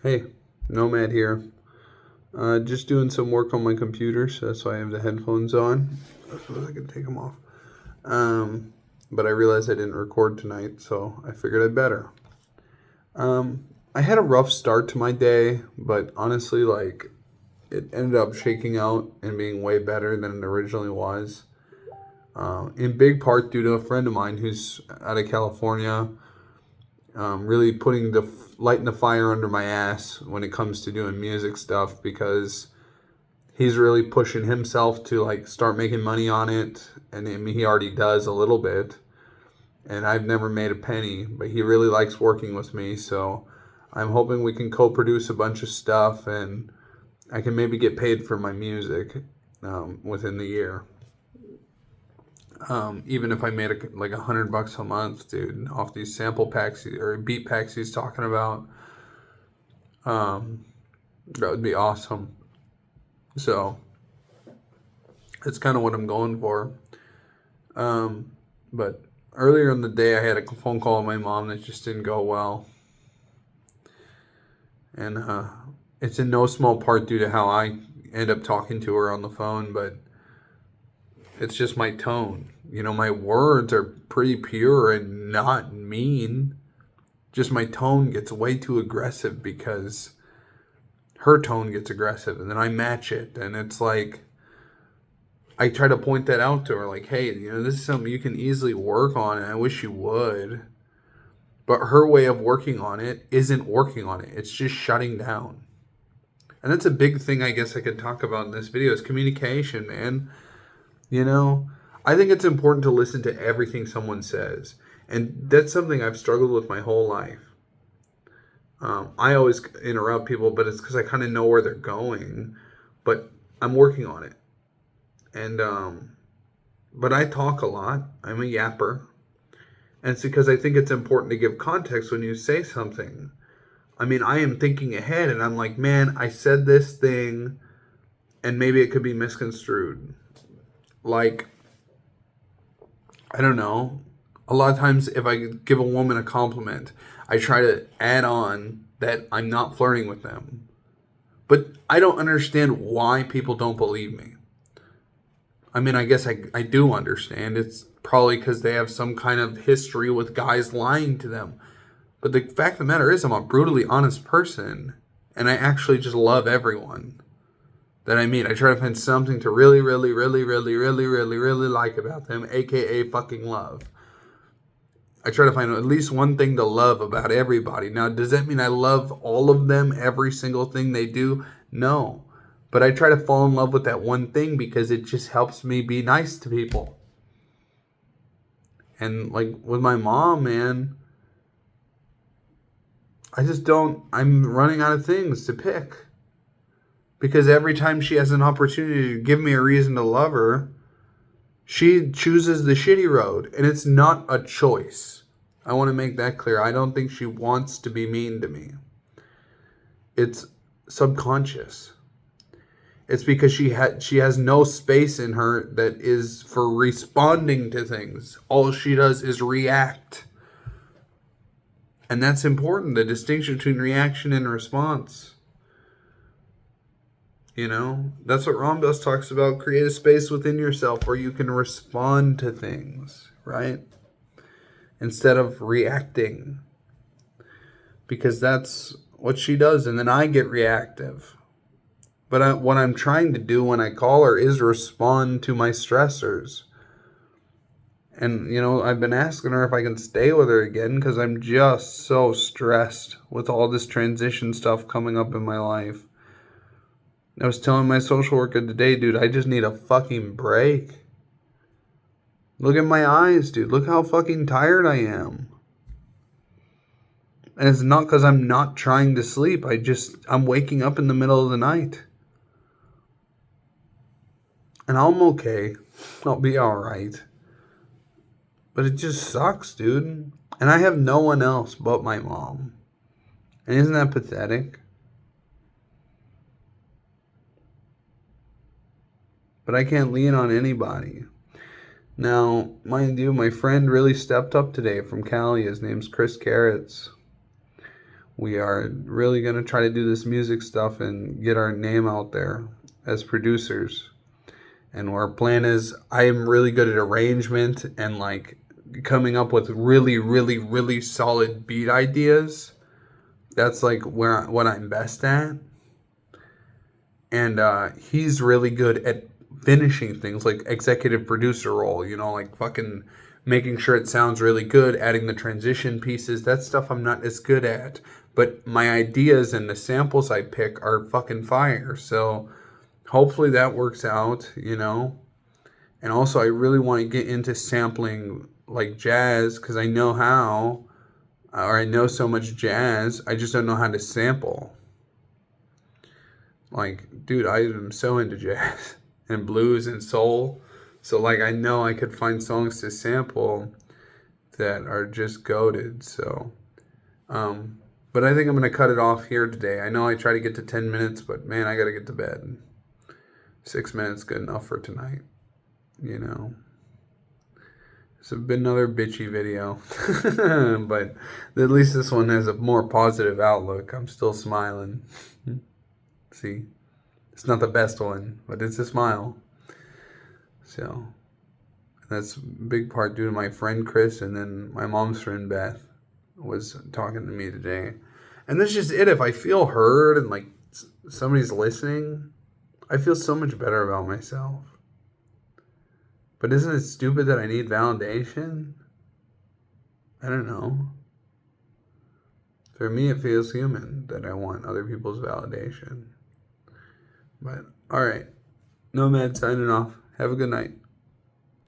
Hey, Nomad here. Just doing some work on my computer, so that's why I have the headphones on. I suppose I can take them off. But I realized I didn't record tonight, so I figured I'd better. I had a rough start to my day, but honestly, it ended up shaking out and being way better than it originally was. In big part due to a friend of mine who's out of California, really putting lighting the fire under my ass when it comes to doing music stuff because he's really pushing himself to start making money on it, and I mean he already does a little bit, and I've never made a penny, but he really likes working with me, so I'm hoping we can co-produce a bunch of stuff and I can maybe get paid for my music within the year. Even if I made like $100 a month, dude, off these sample packs or beat packs he's talking about, um, that would be awesome. So that's kind of what I'm going for. But earlier in the day, I had a phone call with my mom that just didn't go well, and it's in no small part due to how I end up talking to her on the phone, but it's just my tone. My words are pretty pure and not mean. Just my tone gets way too aggressive because her tone gets aggressive, and then I match it, and it's like I try to point that out to her, like, hey, this is something you can easily work on, and I wish you would. But her way of working on it isn't working on it. It's just shutting down. And that's a big thing I guess I could talk about in this video is communication, man. You know, I think it's important to listen to everything someone says. And that's something I've struggled with my whole life. I always interrupt people, but it's because I kind of know where they're going. But I'm working on it. And, but I talk a lot. I'm a yapper. And it's because I think it's important to give context when you say something. I mean, I am thinking ahead and I'm like, man, I said this thing and maybe it could be misconstrued. Like, I don't know. A lot of times, if I give a woman a compliment, I try to add on that I'm not flirting with them. But I don't understand why people don't believe me. I mean, I guess I do understand. It's probably because they have some kind of history with guys lying to them. But the fact of the matter is, I'm a brutally honest person. And I actually just love everyone that I meet. I try to find something to really, really, really, really, really, really, really like about them, aka fucking love. I try to find at least one thing to love about everybody. Now, does that mean I love all of them, every single thing they do? No. But I try to fall in love with that one thing because it just helps me be nice to people. And like with my mom, man, I'm running out of things to pick. Because every time she has an opportunity to give me a reason to love her, she chooses the shitty road. And it's not a choice. I want to make that clear. I don't think she wants to be mean to me. It's subconscious. It's because she has no space in her that is for responding to things. All she does is react. And that's important, the distinction between reaction and response. That's what Ramdas talks about. Create a space within yourself where you can respond to things, right? Instead of reacting. Because that's what she does. And then I get reactive. But what I'm trying to do when I call her is respond to my stressors. And, I've been asking her if I can stay with her again because I'm just so stressed with all this transition stuff coming up in my life. I was telling my social worker today, dude, I just need a fucking break. Look at my eyes, dude. Look how fucking tired I am. And it's not because I'm not trying to sleep. I'm waking up in the middle of the night. And I'm okay. I'll be alright. But it just sucks, dude. And I have no one else but my mom. And isn't that pathetic? But I can't lean on anybody. Now, mind you, my friend really stepped up today from Cali. His name's Chris Carrots. we are really going to try to do this music stuff and get our name out there as producers. And our plan is, I am really good at arrangement and like coming up with really, really, really solid beat ideas. That's like what I'm best at. And he's really good at finishing things, like executive producer role, like fucking making sure it sounds really good, adding the transition pieces. That stuff I'm not as good at, but my ideas and the samples I pick are fucking fire. So hopefully that works out. And also I really want to get into sampling like jazz, because I know how, or I know so much jazz, I just don't know how to sample. Like, dude, I am so into jazz and blues and soul. So, like, I know I could find songs to sample that are just goated. So, but I think I'm going to cut it off here today. I know I try to get to 10 minutes, but man, I got to get to bed. 6 minutes good enough for tonight. It's been another bitchy video. But at least this one has a more positive outlook. I'm still smiling. See, it's not the best one, but it's a smile. So that's a big part due to my friend Chris, and then my mom's friend Beth was talking to me today. And that's just it. If I feel heard and like somebody's listening, I feel so much better about myself. But isn't it stupid that I need validation? I don't know. For me, it feels human that I want other people's validation. But, alright. Nomad signing off. Have a good night.